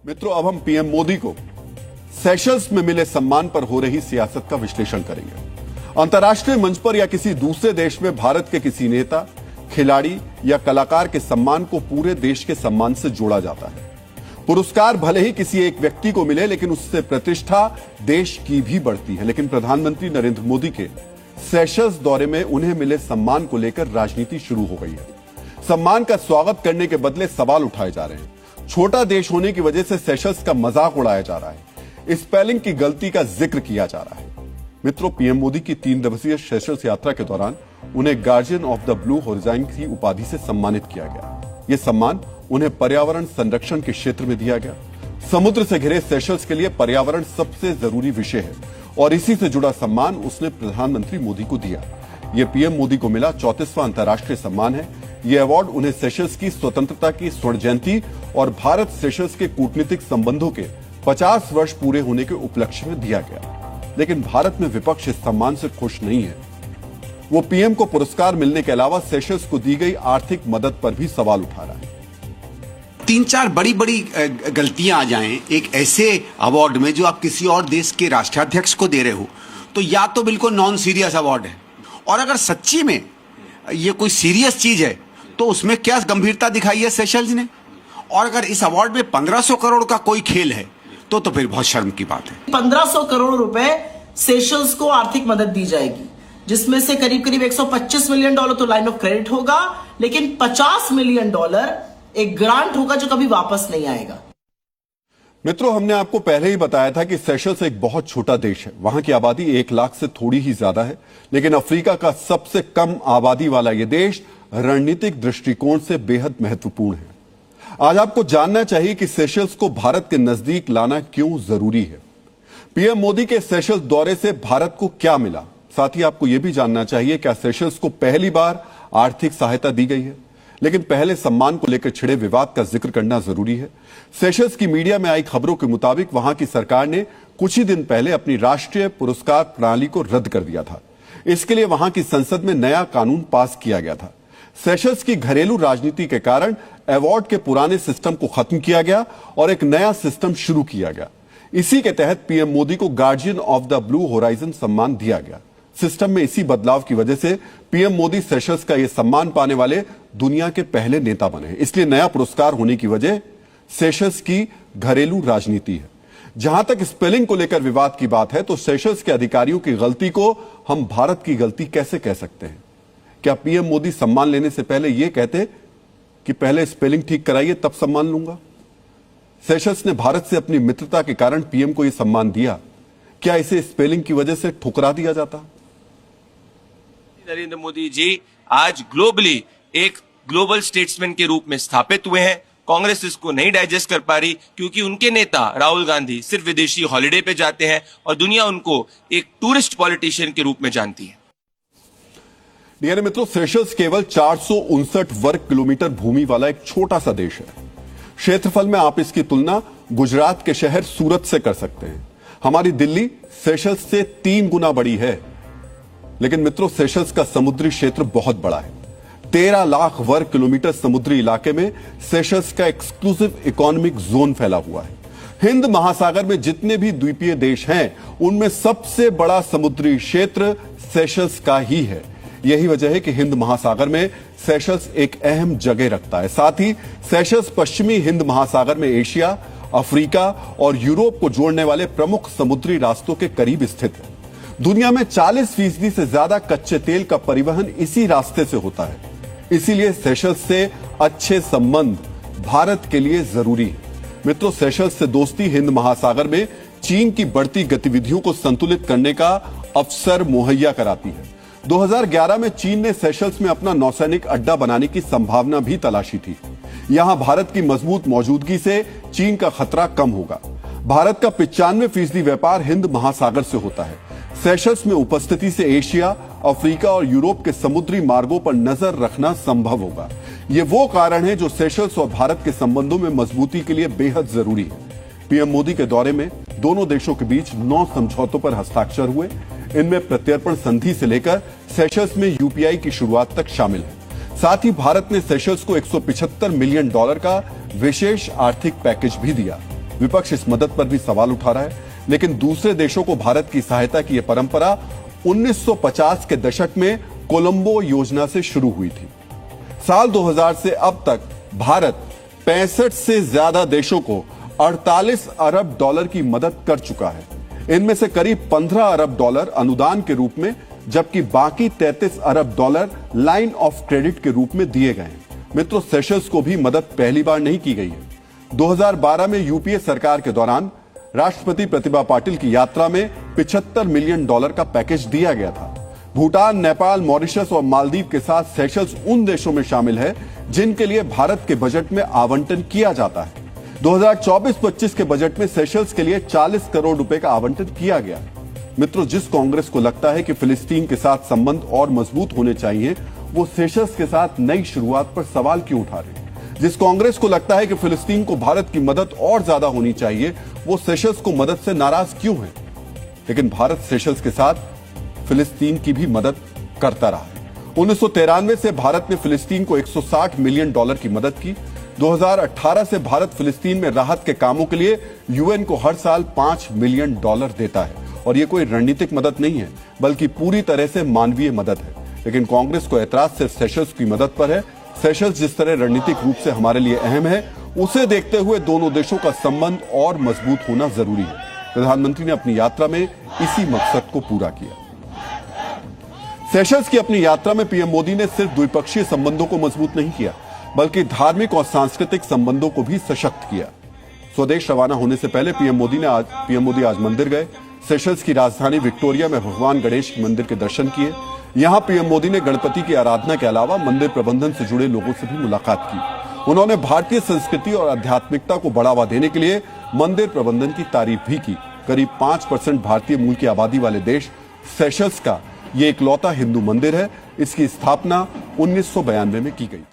मित्रों, अब हम पीएम मोदी को सेशल्स में मिले सम्मान पर हो रही सियासत का विश्लेषण करेंगे। अंतर्राष्ट्रीय मंच पर या किसी दूसरे देश में भारत के किसी नेता, खिलाड़ी या कलाकार के सम्मान को पूरे देश के सम्मान से जोड़ा जाता है। पुरस्कार भले ही किसी एक व्यक्ति को मिले, लेकिन उससे प्रतिष्ठा देश की भी बढ़ती है। लेकिन प्रधानमंत्री नरेंद्र मोदी के सेशल्स दौरे में उन्हें मिले सम्मान को लेकर राजनीति शुरू हो गई है। सम्मान का स्वागत करने के बदले सवाल उठाए जा रहे हैं। छोटा देश होने की वजह से सेशल्स का मजाक उड़ाया जा रहा है। स्पेलिंग की गलती का जिक्र किया जा रहा है। मित्रों, पीएम मोदी की 3 दिवसीय सेशल्स यात्रा के दौरान उन्हें guardian of the blue horizon की उपाधि से सम्मानित किया गया। यह सम्मान उन्हें पर्यावरण संरक्षण के क्षेत्र में दिया गया। समुद्र से घिरे सेशल्स के लिए पर्यावरण सबसे जरूरी विषय है और इसी से जुड़ा सम्मान उसने प्रधानमंत्री मोदी को दिया। यह पीएम मोदी को मिला 34वां अंतर्राष्ट्रीय सम्मान है। यह अवार्ड उन्हें सेशल्स की स्वतंत्रता की स्वर्ण जयंती और भारत सेशल्स के कूटनीतिक संबंधों के 50 वर्ष पूरे होने के उपलक्ष्य में दिया गया। लेकिन भारत में विपक्ष इस सम्मान से खुश नहीं है। वो पीएम को पुरस्कार मिलने के अलावा सेशल्स को दी गई आर्थिक मदद पर भी सवाल उठा रहा है। 3-4 बड़ी गलतियां आ जाएं एक ऐसे अवार्ड में जो आप किसी और देश के राष्ट्राध्यक्ष को दे रहे हो, तो या तो बिल्कुल नॉन सीरियस अवार्ड है, और अगर सच्ची में ये कोई सीरियस चीज है तो उसमें क्या गंभीरता दिखाई है सेशल्स ने। और अगर इस अवार्ड में 1500 करोड़ का कोई खेल है तो फिर बहुत शर्म की बात है। 1500 करोड़ रुपए सेशल्स को आर्थिक मदद दी जाएगी, जिसमें से करीब करीब $125 मिलियन तो लाइन ऑफ क्रेडिट होगा, लेकिन $50 मिलियन एक ग्रांट होगा जो कभी वापस नहीं आएगा। मित्रों, हमने आपको पहले ही बताया था कि सेशल्स एक बहुत छोटा देश है। वहां की आबादी 1 लाख से थोड़ी ही ज्यादा है, लेकिन अफ्रीका का सबसे कम आबादी वाला यह देश रणनीतिक दृष्टिकोण से बेहद महत्वपूर्ण है। आज आपको जानना चाहिए कि सेशल्स को भारत के नजदीक लाना क्यों जरूरी है। पीएम मोदी के सेशल्स दौरे से भारत को क्या मिला। साथ ही आपको यह भी जानना चाहिए क्या सेशल्स को पहली बार आर्थिक सहायता दी गई है। लेकिन पहले सम्मान को लेकर छिड़े विवाद का जिक्र करना जरूरी है। सेशल्स की मीडिया में आई खबरों के मुताबिक वहां की सरकार ने कुछ ही दिन पहले अपनी राष्ट्रीय पुरस्कार प्रणाली को रद्द कर दिया था। इसके लिए वहां की संसद में नया कानून पास किया गया था। सेशल्स की घरेलू राजनीति के कारण अवार्ड के पुराने सिस्टम को खत्म किया गया और एक नया सिस्टम शुरू किया गया। इसी के तहत पीएम मोदी को guardian of the blue horizon सम्मान दिया गया। सिस्टम में इसी बदलाव की वजह से पीएम मोदी सेशल्स का यह सम्मान पाने वाले दुनिया के पहले नेता बने। इसलिए नया पुरस्कार होने की वजह सेशल्स की घरेलू राजनीति है। जहां तक स्पेलिंग को लेकर विवाद की बात है, तो सेशल्स के अधिकारियों की गलती को हम भारत की गलती कैसे कह सकते हैं। क्या पीएम मोदी सम्मान लेने से पहले यह कहते कि पहले स्पेलिंग ठीक कराइए तब सम्मान लूंगा। सेशल्स ने भारत से अपनी मित्रता के कारण पीएम को यह सम्मान दिया। क्या इसे स्पेलिंग की वजह से ठुकरा दिया जाता। नरेंद्र मोदी जी आज ग्लोबली एक ग्लोबल स्टेट्समैन के रूप में स्थापित हुए हैं। कांग्रेस इसको नहीं डाइजेस्ट कर पा रही, क्योंकि उनके नेता राहुल गांधी सिर्फ विदेशी हॉलिडे पे जाते हैं और दुनिया उनको एक टूरिस्ट पॉलिटिशियन के रूप में जानती है। डियर मित्रों, सेशल्स केवल 459 वर्ग किलोमीटर भूमि वाला एक छोटा सा देश है। क्षेत्रफल में आप इसकी तुलना गुजरात के शहर सूरत से कर सकते हैं। हमारी दिल्ली सेशल्स से 3 गुना बड़ी है। लेकिन मित्रों, सेशल्स का समुद्री क्षेत्र बहुत बड़ा है। 13 लाख वर्ग किलोमीटर समुद्री इलाके में सेशल्स का एक्सक्लूसिव इकोनॉमिक जोन फैला हुआ है। हिंद महासागर में जितने भी द्वीपीय देश हैं, उनमें सबसे बड़ा समुद्री क्षेत्र सेशल्स का ही है। यही वजह है कि हिंद महासागर में सेशल्स एक अहम जगह रखता है। साथ ही सेशल्स पश्चिमी हिंद महासागर में एशिया, अफ्रीका और यूरोप को जोड़ने वाले प्रमुख समुद्री रास्तों के करीब स्थित है। दुनिया में 40% से ज्यादा कच्चे तेल का परिवहन इसी रास्ते से होता है। इसीलिए सेशल्स से अच्छे संबंध भारत के लिए जरूरी है। मित्रों, सेशल्स से दोस्ती हिंद महासागर में चीन की बढ़ती गतिविधियों को संतुलित करने का अवसर मुहैया कराती है। 2011 में चीन ने सेशल्स में अपना नौसैनिक अड्डा बनाने की संभावना भी तलाशी थी। यहां भारत की मजबूत मौजूदगी से चीन का खतरा कम होगा। भारत का 95% व्यापार हिंद महासागर से होता है। सेशल्स में उपस्थिति से एशिया, अफ्रीका और यूरोप के समुद्री मार्गों पर नजर रखना संभव होगा। ये वो कारण है जो सेशल्स और भारत के संबंधों में मजबूती के लिए बेहद जरूरी है। पीएम मोदी के दौरे में दोनों देशों के बीच 9 समझौतों पर हस्ताक्षर हुए। इनमें प्रत्यर्पण संधि से लेकर सेशल्स में यूपीआई की शुरुआत तक शामिल है। साथ ही भारत ने सेशल्स को $175 मिलियन का विशेष आर्थिक पैकेज भी दिया। विपक्ष इस मदद पर भी सवाल उठा रहा है, लेकिन दूसरे देशों को भारत की सहायता की यह परंपरा 1950 के दशक में कोलंबो योजना से शुरू हुई थी। साल 2000 से अब तक भारत 65 से ज्यादा देशों को 48 अरब डॉलर की मदद कर चुका है। इनमें से करीब 15 अरब डॉलर अनुदान के रूप में, जबकि बाकी 33 अरब डॉलर लाइन ऑफ क्रेडिट के रूप में दिए गए हैं। मित्रों, सेशल्स को भी मदद पहली बार नहीं की गई है। 2012 में यूपीए सरकार के दौरान राष्ट्रपति प्रतिभा पाटिल की यात्रा में 75 मिलियन डॉलर का पैकेज दिया गया था। भूटान, नेपाल, मॉरिशस और मालदीव के साथ सेशल्स उन देशों में शामिल है जिनके लिए भारत के बजट में आवंटन किया जाता है। 2024-25 के बजट में सेशल्स के लिए 40 करोड़ रुपए का आवंटन किया गया। मित्रों, जिस कांग्रेस को लगता है कि फिलिस्तीन के साथ संबंध और मजबूत होने चाहिए, वो सेशल्स के साथ नई शुरुआत पर सवाल क्यों उठा रहे हैं? जिस कांग्रेस को लगता है कि फिलिस्तीन को भारत की मदद और ज्यादा होनी चाहिए, वो सेशल्स को मदद से नाराज क्यों है? लेकिन भारत सेशल्स के साथ फिलिस्तीन की भी मदद करता रहा है। 1993 से भारत ने फिलिस्तीन को 160 मिलियन डॉलर की मदद की। 2018 से भारत फिलिस्तीन में राहत के कामों के लिए यूएन को हर साल 5 मिलियन डॉलर देता है। और यह कोई रणनीतिक मदद नहीं है, बल्कि पूरी तरह से मानवीय मदद है। लेकिन कांग्रेस को ऐतराज सिर्फ सेशल्स की मदद पर है। सेशल्स जिस तरह रणनीतिक रूप से हमारे लिए अहम है, उसे देखते हुए दोनों देशों का संबंध और मजबूत होना जरूरी है। प्रधानमंत्री ने अपनी यात्रा में इसी मकसद को पूरा किया। सेशल्स की अपनी यात्रा में पीएम मोदी ने सिर्फ द्विपक्षीय संबंधों को मजबूत नहीं किया, बल्कि धार्मिक और सांस्कृतिक संबंधों को भी सशक्त किया। स्वदेश रवाना होने से पहले पीएम मोदी आज मंदिर गए। सेशल्स की राजधानी विक्टोरिया में भगवान गणेश मंदिर के दर्शन किए। यहां पीएम मोदी ने गणपति की आराधना के अलावा मंदिर प्रबंधन से जुड़े लोगों से भी मुलाकात की। उन्होंने भारतीय संस्कृति और आध्यात्मिकता को बढ़ावा देने के लिए मंदिर प्रबंधन की तारीफ भी की। करीब 5% भारतीय मूल की आबादी वाले देश सेशल्स का ये इकलौता हिंदू मंदिर है। इसकी स्थापना 1992 में की गई।